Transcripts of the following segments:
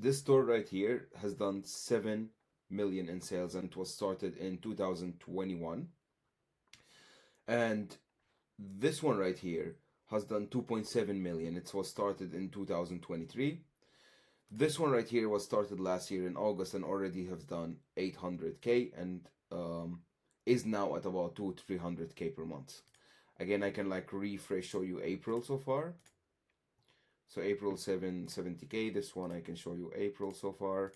This store right here has done 7 million in sales, and it was started in 2021. And this one right here has done 2.7 million. It was started in 2023. This one right here was started last year in August and already has done 800k, and is now at about 200-300k per month. Again, I can like refresh, show you April so far. So April 770k. This one I can show you April so far.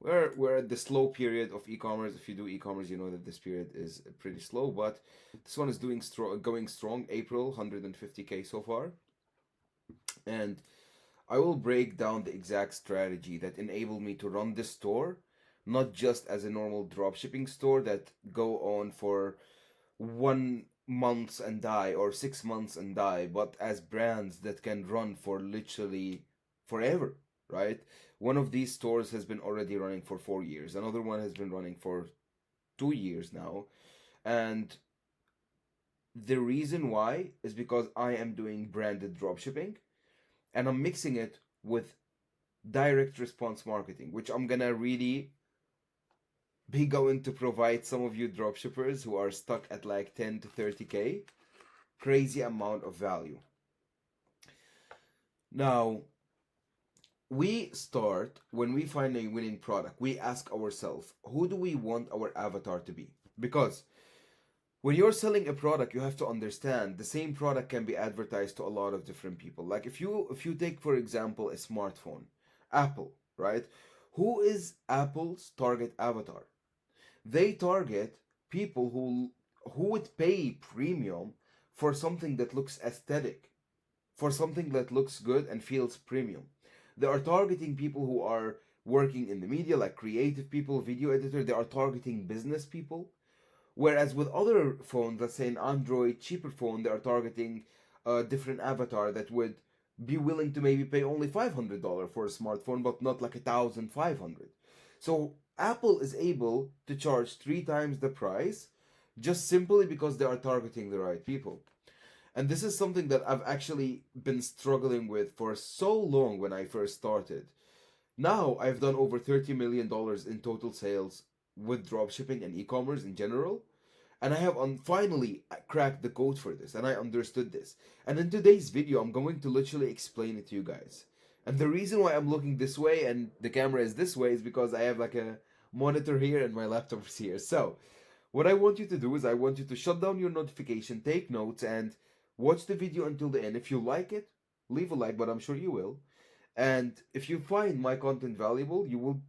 We're at the slow period of e-commerce. If you do e-commerce, you know that this period is pretty slow, but this one is doing strong, going strong. April 150k so far. And I will break down the exact strategy that enabled me to run this store, not just as a normal dropshipping store that go on for 1 month and die, or 6 months and die, but as brands that can run for literally forever, right? One of these stores has been already running for 4 years. Another one has been running for 2 years now. And the reason why is because I am doing branded dropshipping, and I'm mixing it with direct response marketing, which I'm gonna really be going to provide some of you dropshippers who are stuck at like 10 to 30k crazy amount of value. Now, we start when we find a winning product, we ask ourselves, who do we want our avatar to be? Because when you're selling a product, you have to understand the same product can be advertised to a lot of different people. Like if you take for example a smartphone, Apple, right? Who is Apple's target avatar? They target people who would pay premium for something that looks aesthetic, for something that looks good and feels premium. They are targeting people who are working in the media, like creative people, video editor. They are targeting business people. Whereas with other phones, let's say an Android cheaper phone, they are targeting a different avatar that would be willing to maybe pay only $500 for a smartphone, but not like 1,500. So Apple is able to charge 3 times the price just simply because they are targeting the right people. And this is something that I've actually been struggling with for so long when I first started. Now I've done over $30 million in total sales with dropshipping and e-commerce in general. And I have finally cracked the code for this, and I understood this. And in today's video, I'm going to literally explain it to you guys. And the reason why I'm looking this way and the camera is this way is because I have like a monitor here and my laptop is here. So what I want you to do is I want you to shut down your notification, take notes, and watch the video until the end. If you like it, leave a like, but I'm sure you will. And if you find my content valuable, you will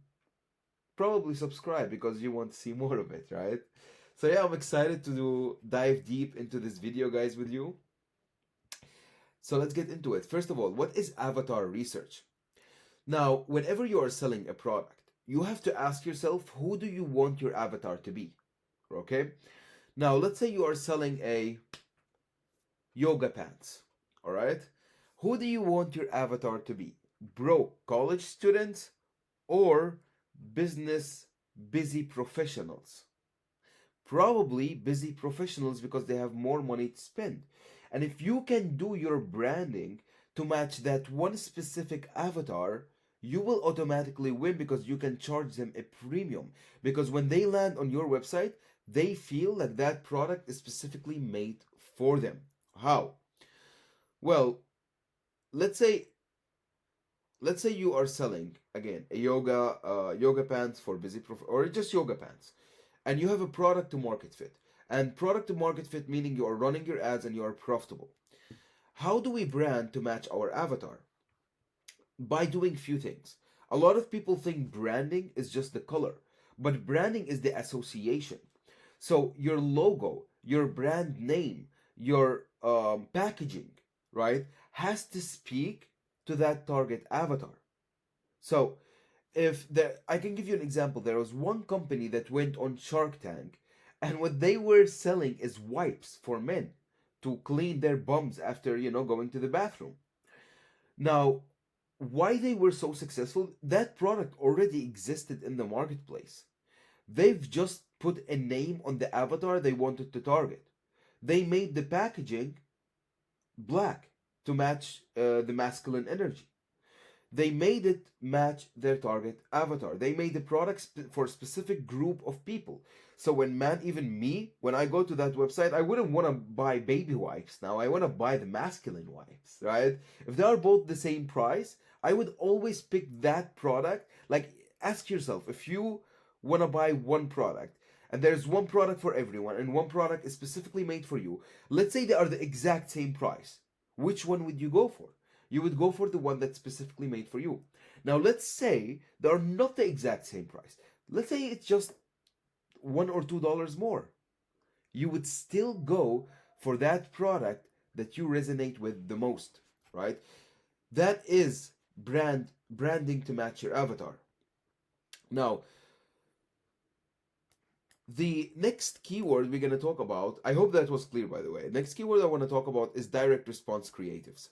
probably subscribe because you want to see more of it, right? So yeah, I'm excited to dive deep into this video, guys, with you. So let's get into it. First of all, what is avatar research? Now, whenever you are selling a product, you have to ask yourself, who do you want your avatar to be? Okay? Now, let's say you are selling a yoga pants, all right? Who do you want your avatar to be? Broke college students or business busy professionals? Probably busy professionals because they have more money to spend. And if you can do your branding to match that one specific avatar, you will automatically win because you can charge them a premium. Because when they land on your website, they feel like that product is specifically made for them. How? Well, let's say you are selling again a yoga pants for busy or just yoga pants, and you have a product to market fit. And product to market fit meaning you are running your ads and you are profitable. How do we brand to match our avatar? By doing few things. A lot of people think branding is just the color, but branding is the association. So your logo, your brand name, your packaging, right, has to speak to that target avatar. So I can give you an example. There was one company that went on Shark Tank, and what they were selling is wipes for men to clean their bums after, going to the bathroom. Now, why they were so successful? That product already existed in the marketplace. They've just put a name on the avatar they wanted to target. They made the packaging black to match the masculine energy. They made it match their target avatar. They made the product for a specific group of people. So when man, even me, when I go to that website, I wouldn't want to buy baby wipes now. I want to buy the masculine wipes, right? If they are both the same price, I would always pick that product. Like, ask yourself, if you want to buy one product and there's one product for everyone and one product is specifically made for you, let's say they are the exact same price, which one would you go for? You would go for the one that's specifically made for you. Now, let's say they are not the exact same price. Let's say it's just $1 or $2 more. You would still go for that product that you resonate with the most, right? That is branding to match your avatar. Now, the next keyword we're going to talk about, I hope that was clear by the way. Next keyword I want to talk about is direct response creatives.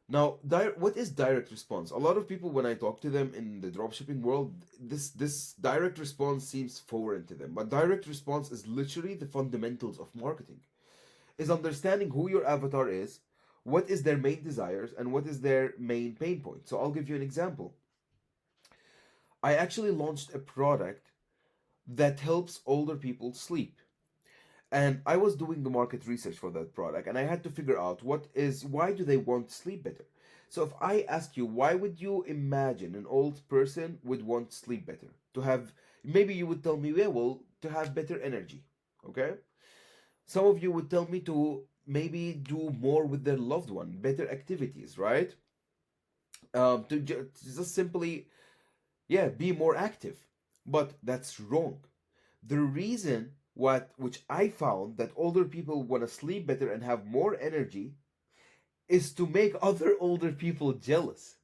Now, what is direct response? A lot of people, when I talk to them in the dropshipping world, this direct response seems foreign to them. But direct response is literally the fundamentals of marketing. Is understanding who your avatar is, what is their main desires, and what is their main pain point. So I'll give you an example. I actually launched a product that helps older people sleep. And I was doing the market research for that product, and I had to figure out why do they want to sleep better. So if I ask you, why would you imagine an old person would want to sleep better? To have, maybe you would tell me, yeah, well, to have better energy, okay? Some of you would tell me to maybe do more with their loved one, better activities, right? To just simply, yeah, be more active. But that's wrong. The reason which I found that older people want to sleep better and have more energy is to make other older people jealous.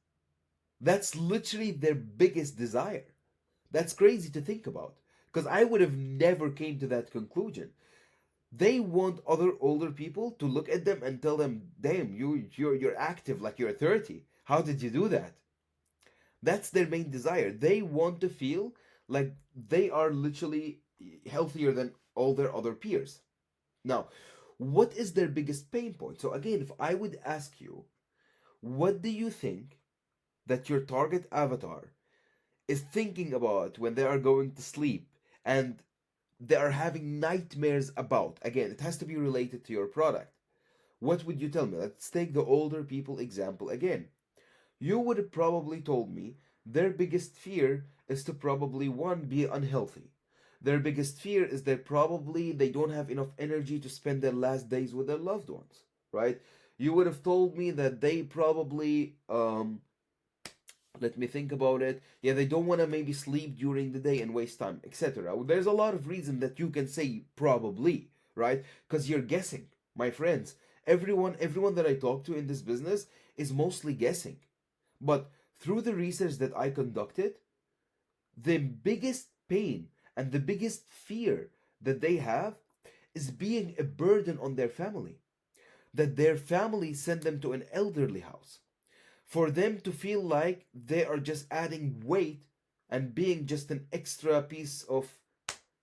That's literally their biggest desire. That's crazy to think about because I would have never came to that conclusion. They want other older people to look at them and tell them, "Damn, you're active like you're 30. How did you do that?" That's their main desire. They want to feel like they are literally healthier than all their other peers. Now, what is their biggest pain point? So, again, if I would ask you, what do you think that your target avatar is thinking about when they are going to sleep and they are having nightmares about? Again, it has to be related to your product. What would you tell me? Let's take the older people example again. You would have probably told me their biggest fear is to probably one, be unhealthy. Their biggest fear is that probably they don't have enough energy to spend their last days with their loved ones, right? You would have told me that they probably let me think about it. Yeah, they don't want to maybe sleep during the day and waste time, etc. There's a lot of reason that you can say probably, right? Because you're guessing, my friends. Everyone that I talk to in this business is mostly guessing. But through the research that I conducted, the biggest pain and the biggest fear that they have is being a burden on their family. That their family send them to an elderly house. For them to feel like they are just adding weight and being just an extra piece of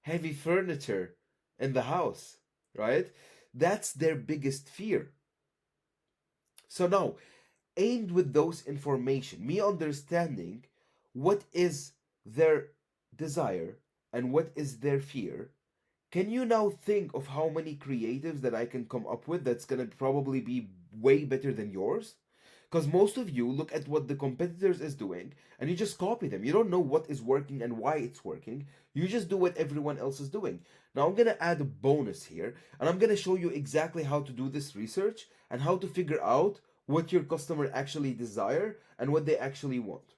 heavy furniture in the house, right? That's their biggest fear. So now, aimed with those information, me understanding what is their desire and what is their fear, can you now think of how many creatives that I can come up with that's gonna probably be way better than yours? Because most of you look at what the competitors is doing and you just copy them. You don't know what is working and why it's working. You just do what everyone else is doing. Now I'm gonna add a bonus here and I'm gonna show you exactly how to do this research and how to figure out what your customer actually desire and what they actually want.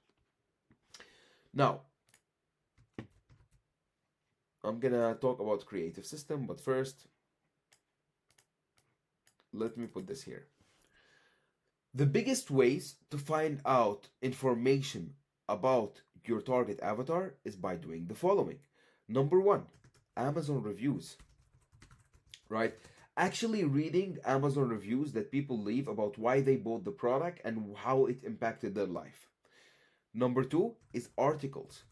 Now, I'm gonna talk about creative system, but first, let me put this here. The biggest ways to find out information about your target avatar is by doing the following. Number one, Amazon reviews, right? Actually reading Amazon reviews that people leave about why they bought the product and how it impacted their life. Number two is articles.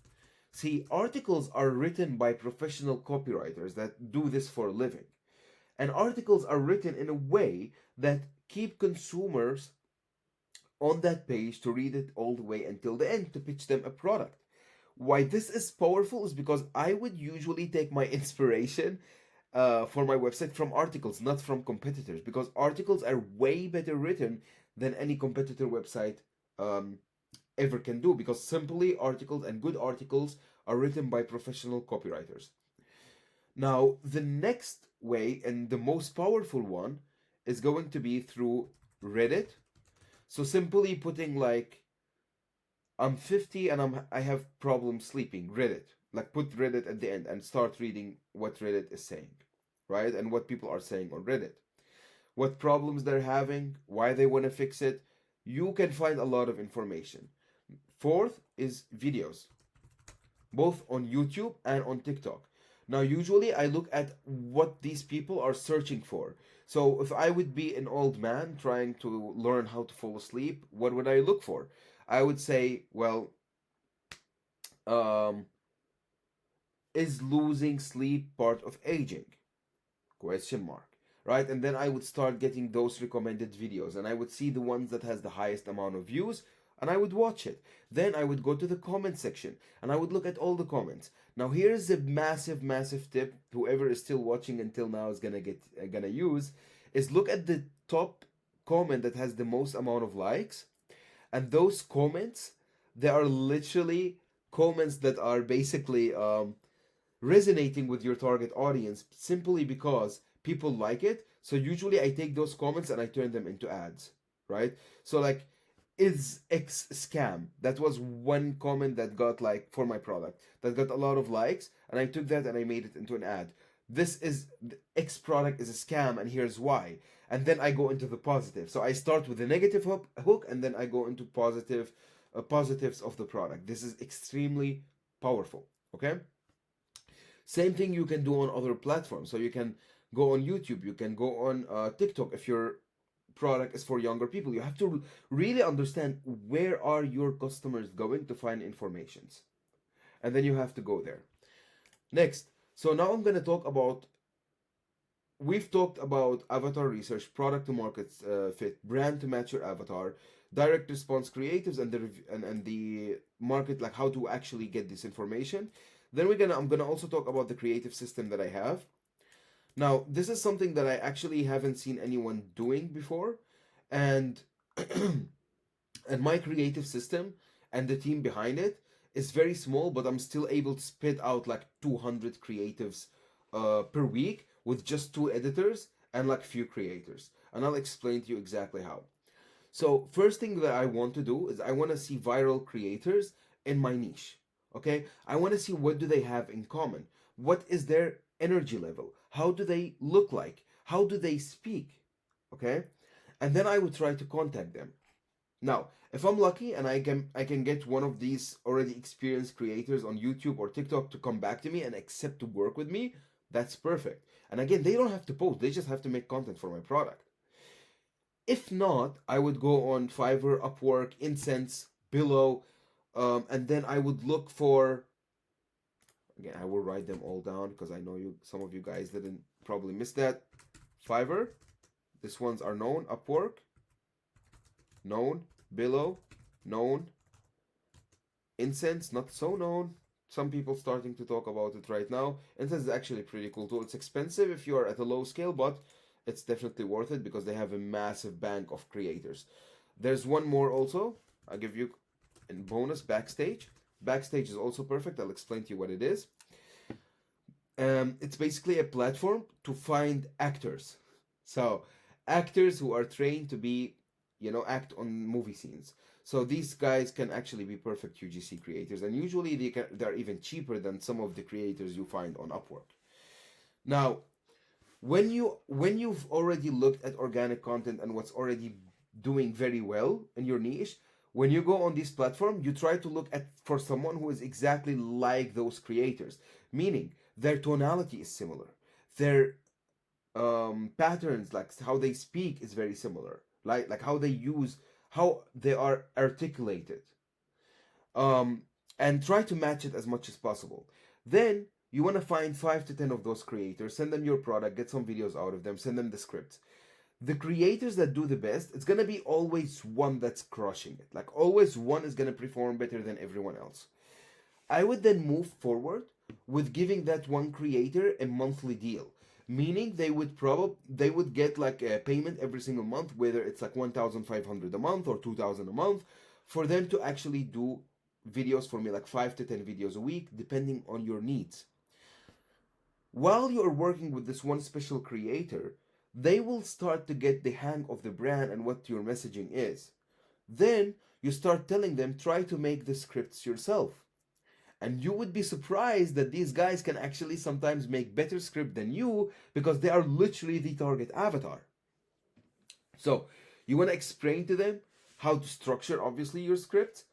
See, articles are written by professional copywriters that do this for a living. And articles are written in a way that keep consumers on that page to read it all the way until the end to pitch them a product. Why this is powerful is because I would usually take my inspiration for my website from articles, not from competitors, because articles are way better written than any competitor website um, ever can do, because simply articles and good articles are written by professional copywriters. Now, the next way and the most powerful one is going to be through Reddit. So simply putting like I'm 50 and I have problems sleeping, Reddit. Like put Reddit at the end and start reading what Reddit is saying, right? And what people are saying on Reddit. What problems they're having, why they want to fix it. You can find a lot of information. Fourth is videos, both on YouTube and on TikTok. Now, usually I look at what these people are searching for. So, if I would be an old man trying to learn how to fall asleep, what would I look for? I would say, well, um, is losing sleep part of aging? Question mark. Right? And then I would start getting those recommended videos and I would see the ones that has the highest amount of views and I would watch it. Then I would go to the comment section and I would look at all the comments. Now here's a massive tip whoever is still watching until now is gonna use is look at the top comment that has the most amount of likes, and those comments, they are literally comments that are basically resonating with your target audience simply because people like it. So usually I take those comments and I turn them into ads, right? So like, is X scam? That was one comment that got like for my product that got a lot of likes, and I took that and I made it into an ad. This is X product is a scam, and here's why. And then I go into the positive. So I start with the negative hook, and then I go into positives of the product. This is extremely powerful. Okay. Same thing you can do on other platforms. So you can go on YouTube, you can go on TikTok if your product is for younger people. You have to really understand where are your customers going to find informations. And then you have to go there. Next, so now I'm going to talk about, we've talked about avatar research, product to market fit, brand to match your avatar, direct response creatives, and the market, like how to actually get this information. Then I'm gonna also talk about the creative system that I have. Now, this is something that I actually haven't seen anyone doing before, and and my creative system and the team behind it is very small, but I'm still able to spit out like 200 creatives per week with just two editors and like few creators. And I'll explain to you exactly how. So, first thing that I want to do is I want to see viral creators in my niche. Okay? I want to see what do they have in common. What is their energy level? How do they look like? How do they speak? Okay? And then I would try to contact them. Now, if I'm lucky and I can get one of these already experienced creators on YouTube or TikTok to come back to me and accept to work with me, that's perfect. And again, they don't have to post, they just have to make content for my product. If not, I would go on Fiverr, Upwork, Incense, Below, and then I would look for. Again, I will write them all down because I know some of you guys didn't probably miss that. Fiverr, these ones are known. Upwork, known. Below, known. Incense, not so known. Some people starting to talk about it right now. Incense is actually pretty cool too. It's expensive if you are at a low scale, but it's definitely worth it because they have a massive bank of creators. There's one more also. I'll give you in bonus, Backstage. Backstage is also perfect. I'll explain to you what it is. It's basically a platform to find actors. So actors who are trained to be, act on movie scenes. So these guys can actually be perfect UGC creators, and usually they're even cheaper than some of the creators you find on Upwork. Now, when you've already looked at organic content and what's already doing very well in your niche, when you go on this platform, you try to look at for someone who is exactly like those creators, meaning their tonality is similar, their patterns, like how they speak, is very similar, like how they are articulated, um, and try to match it as much as possible. Then you want to find 5 to 10 of those creators, send them your product, get some videos out of them, send them the script. The creators that do the best, it's gonna be always one that's crushing it. Like always one is gonna perform better than everyone else. I would then move forward with giving that one creator a monthly deal. Meaning they would get like a payment every single month, whether it's like 1,500 a month or 2,000 a month, for them to actually do videos for me, like 5 to 10 videos a week, depending on your needs. While you're working with this one special creator, they will start to get the hang of the brand and what your messaging is. Then you start telling them, try to make the scripts yourself. And you would be surprised that these guys can actually sometimes make better script than you because they are literally the target avatar. So you want to explain to them how to structure obviously your script,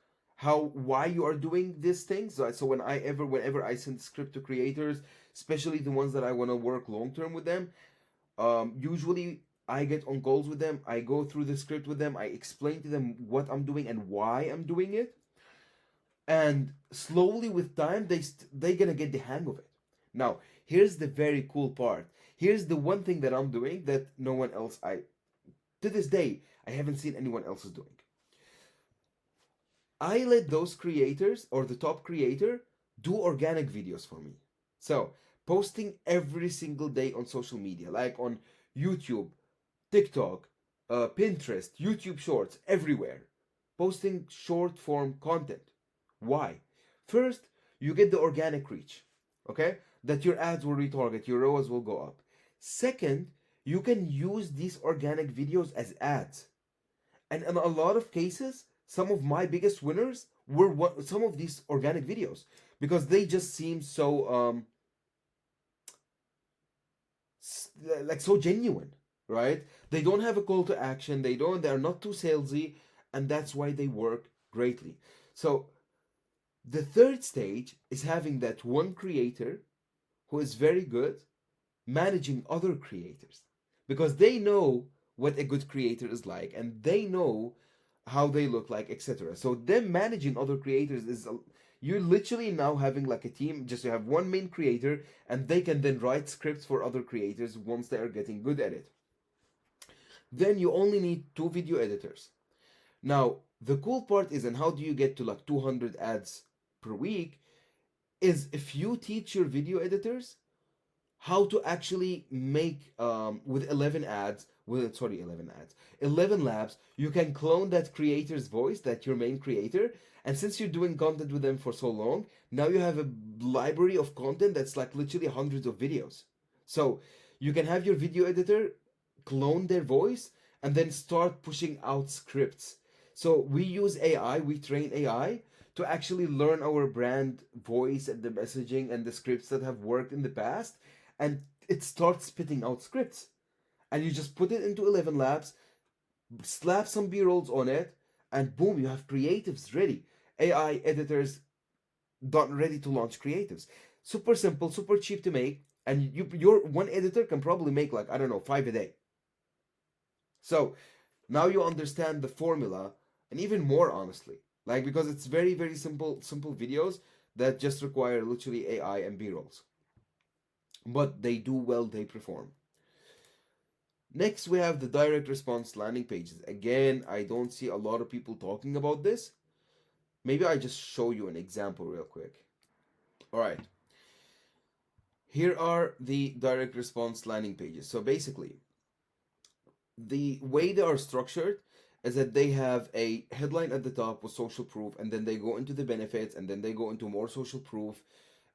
why you are doing these things. So whenever I send script to creators, especially the ones that I want to work long term with them, usually I get on calls with them, I go through the script with them, I explain to them what I'm doing and why I'm doing it, and slowly with time they gonna get the hang of it. Now here's the very cool part. Here's the one thing that I'm doing that no one else, I to this day I haven't seen anyone else is doing. I let those creators or the top creator do organic videos for me. So posting every single day on social media, like on YouTube, TikTok, Pinterest, YouTube Shorts, everywhere. Posting short form content. Why? First, you get the organic reach, okay? That your ads will retarget, your ROAS will go up. Second, you can use these organic videos as ads. And in a lot of cases, some of my biggest winners were some of these organic videos because they just seem so like so genuine, right? They don't have a call to action. They're not too salesy, and that's why they work greatly. So the third stage is having that one creator who is very good managing other creators because they know what a good creator is like and they know how they look like, etc. So them managing other creators is you're literally now having like a team. Just you have one main creator and they can then write scripts for other creators once they are getting good at it. Then you only need 2 video editors. Now the cool part is, and how do you get to like 200 ads per week, is if you teach your video editors how to actually make with 11 ads with sorry 11 ads 11 labs, you can clone that creator's voice, that your main creator, and since you're doing content with them for so long, now you have a library of content that's like literally hundreds of videos. So you can have your video editor clone their voice and then start pushing out scripts. So we use AI, we train AI to actually learn our brand voice and the messaging and the scripts that have worked in the past, and it starts spitting out scripts. And you just put it into 11 labs, slap some b-rolls on it, and boom, you have creatives ready. AI editors done, ready to launch creatives. Super simple, super cheap to make, and your one editor can probably make like, I don't know, 5 a day. So now you understand the formula, and even more honestly, like because it's very very simple videos that just require literally AI and b-rolls, but they do well, they perform. Next, we have the direct response landing pages. Again, I don't see a lot of people talking about this. Maybe I just show you an example real quick. All right. Here are the direct response landing pages. So basically, the way they are structured is that they have a headline at the top with social proof, and then they go into the benefits, and then they go into more social proof.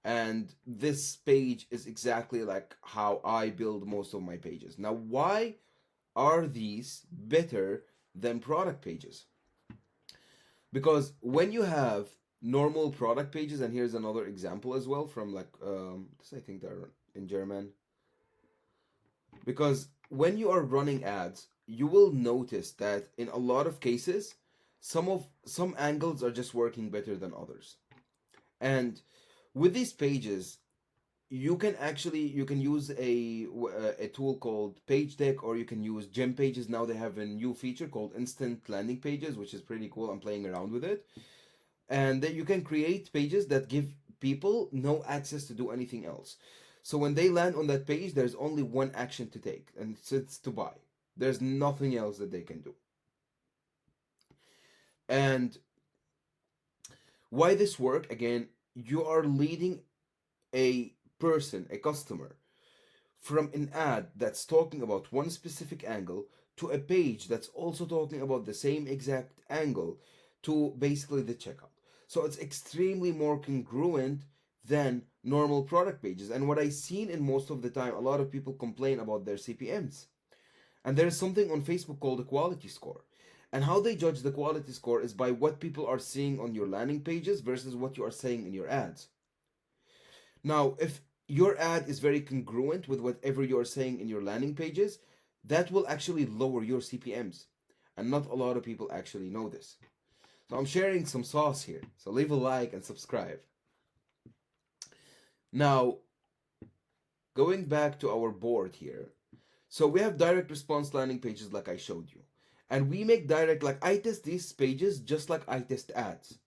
And this page is exactly like how I build most of my pages. Now, why are these better than product pages? Because when you have normal product pages, and here's another example as well from like I think they're in German. Because when you are running ads, you will notice that in a lot of cases, some angles are just working better than others. And with these pages, you can use a tool called Page Deck, or you can use Gem Pages. Now they have a new feature called Instant Landing Pages, which is pretty cool. I'm playing around with it, and then you can create pages that give people no access to do anything else. So when they land on that page, there's only one action to take, and it's to buy. There's nothing else that they can do. And why this work? Again, you are leading a person, a customer, from an ad that's talking about one specific angle to a page that's also talking about the same exact angle to basically the checkout. So it's extremely more congruent than normal product pages. And what I've seen in most of the time, a lot of people complain about their CPMs. And there's something on Facebook called a quality score. And how they judge the quality score is by what people are seeing on your landing pages versus what you are saying in your ads. Now, if your ad is very congruent with whatever you're saying in your landing pages, that will actually lower your CPMs. And not a lot of people actually know this. So I'm sharing some sauce here. So leave a like and subscribe. Now, going back to our board here. So we have direct response landing pages like I showed you. And we make direct, like I test these pages just like I test ads.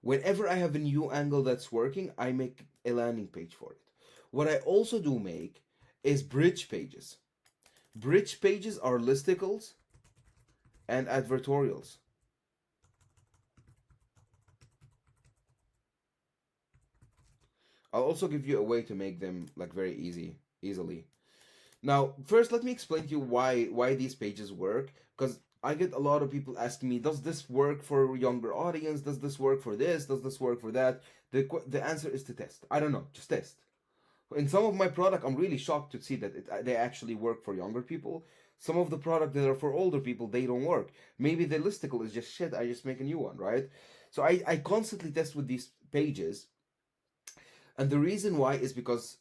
Whenever I have a new angle that's working, I make a landing page for it. What I also do make is bridge pages. Bridge pages are listicles and advertorials. I'll also give you a way to make them like very easily. Now, first let me explain to you why these pages work, because I get a lot of people asking me, does this work for younger audience? Does this work for this? Does this work for that? The answer is to test. I don't know, just test. In some of my product, I'm really shocked to see that they actually work for younger people. Some of the product that are for older people, they don't work. Maybe the listicle is just shit. I just make a new one, right? So I constantly test with these pages, and the reason why is because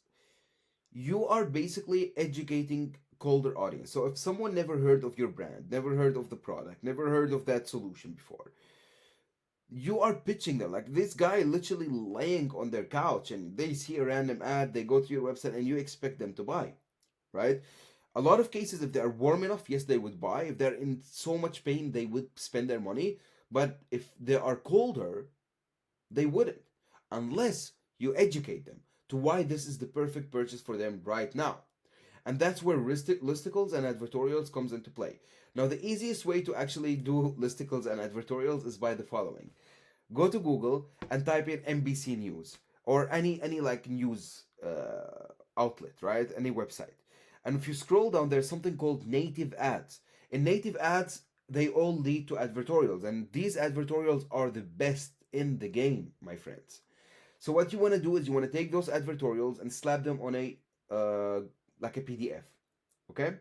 you are basically educating colder audience. So if someone never heard of your brand, never heard of the product, never heard of that solution before, you are pitching them like this guy literally laying on their couch and they see a random ad, they go to your website and you expect them to buy, right? A lot of cases, if they are warm enough, yes, they would buy. If they're in so much pain, they would spend their money. But if they are colder, they wouldn't, unless you educate them to why this is the perfect purchase for them right now. And that's where listicles and advertorials comes into play. Now, the easiest way to actually do listicles and advertorials is by the following. Go to Google and type in NBC News or any like news outlet, right? Any website. And if you scroll down, there's something called native ads. In native ads, they all lead to advertorials, and these advertorials are the best in the game, my friends. So what you want to do is you want to take those advertorials and slap them on a like a PDF, okay?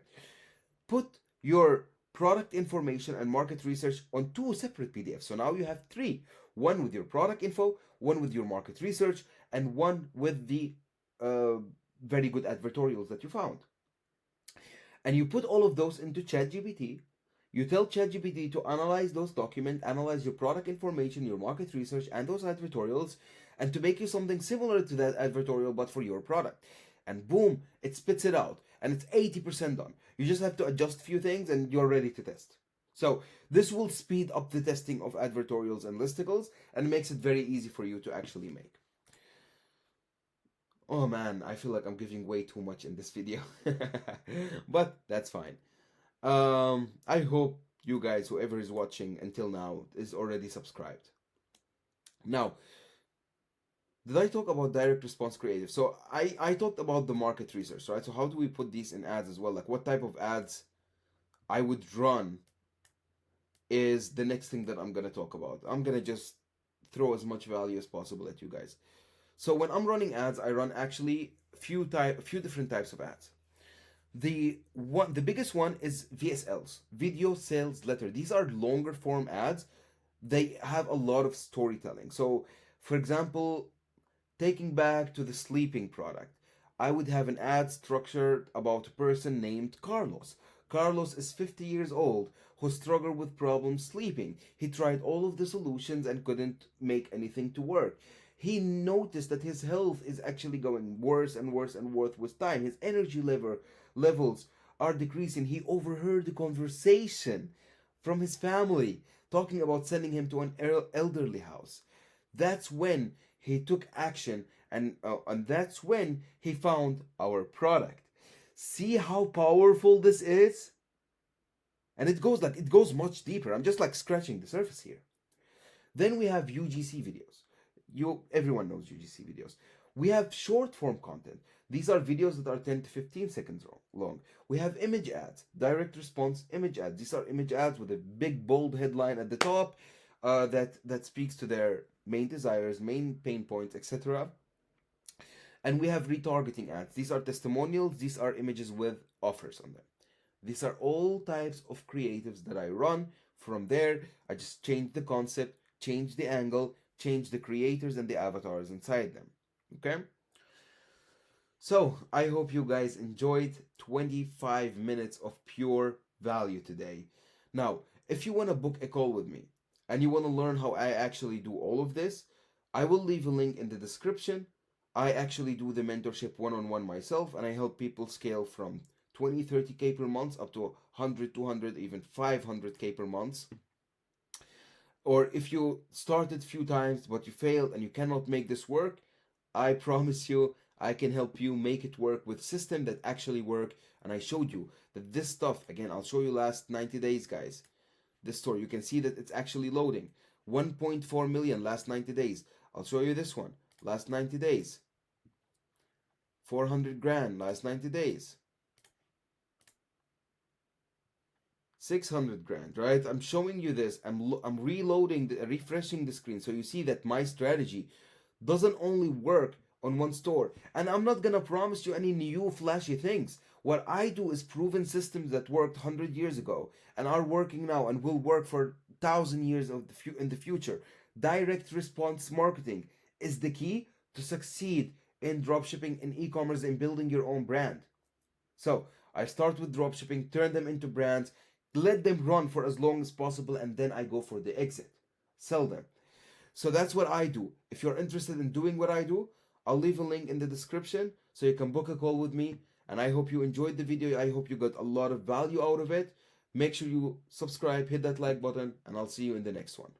Put your product information and market research on two separate PDFs. So now you have three: one with your product info, one with your market research, and one with the very good advertorials that you found. And you put all of those into ChatGPT. You tell ChatGPT to analyze those documents, analyze your product information, your market research, and those advertorials, and to make you something similar to that advertorial but for your product. And boom, it spits it out. And it's 80% done. You just have to adjust a few things and you're ready to test. So this will speed up the testing of advertorials and listicles and makes it very easy for you to actually make. Oh man, I feel like I'm giving way too much in this video. But that's fine. I hope you guys, whoever is watching until now, is already subscribed. Now, did I talk about direct response creative? So I talked about the market research, right? So how do we put these in ads as well? Like what type of ads I would run is the next thing that I'm gonna talk about. I'm gonna just throw as much value as possible at you guys. So when I'm running ads, I run actually few different types of ads. The biggest one is VSLs, video sales letter. These are longer form ads. They have a lot of storytelling. So, for example, taking back to the sleeping product, I would have an ad structured about a person named Carlos. Carlos is 50 years old who struggled with problems sleeping. He tried all of the solutions and couldn't make anything to work. He noticed that his health is actually going worse and worse and worse with time. His energy levels are decreasing. He overheard the conversation from his family talking about sending him to an elderly house. That's when he took action, and that's when he found our product. See how powerful this is? And it goes much deeper. I'm just like scratching the surface here. Then we have UGC videos. Everyone knows UGC videos. We have short form content. These are videos that are 10 to 15 seconds long. We have image ads, direct response image ads. These are image ads with a big bold headline at the top that speaks to their main desires, main pain points, etc. And we have retargeting ads. These are testimonials. These are images with offers on them. These are all types of creatives that I run. From there, I just change the concept, change the angle, change the creators and the avatars inside them. Okay? So, I hope you guys enjoyed 25 minutes of pure value today. Now, if you want to book a call with me and you want to learn how I actually do all of this, I will leave a link in the description. I actually do the mentorship one on one myself, and I help people scale from 20, 30K per month up to 100, 200, even 500K per month. Or if you started a few times but you failed and you cannot make this work, I promise you I can help you make it work with systems that actually work. And I showed you that this stuff, again, I'll show you last 90 days, guys. This store, you can see that it's actually loading. 1.4 million last 90 days. I'll show you this one. Last 90 days. 400 grand last 90 days. 600 grand, right? I'm showing you this. I'm reloading, refreshing the screen. So you see that my strategy doesn't only work on one store. And I'm not gonna promise you any new flashy things. What I do is proven systems that worked 100 years ago and are working now and will work for 1,000 years in the future. Direct response marketing is the key to succeed in dropshipping, in e-commerce, and building your own brand. So I start with dropshipping, turn them into brands, let them run for as long as possible, and then I go for the exit. Sell them. So that's what I do. If you're interested in doing what I do, I'll leave a link in the description so you can book a call with me. And I hope you enjoyed the video. I hope you got a lot of value out of it. Make sure you subscribe, hit that like button, and I'll see you in the next one.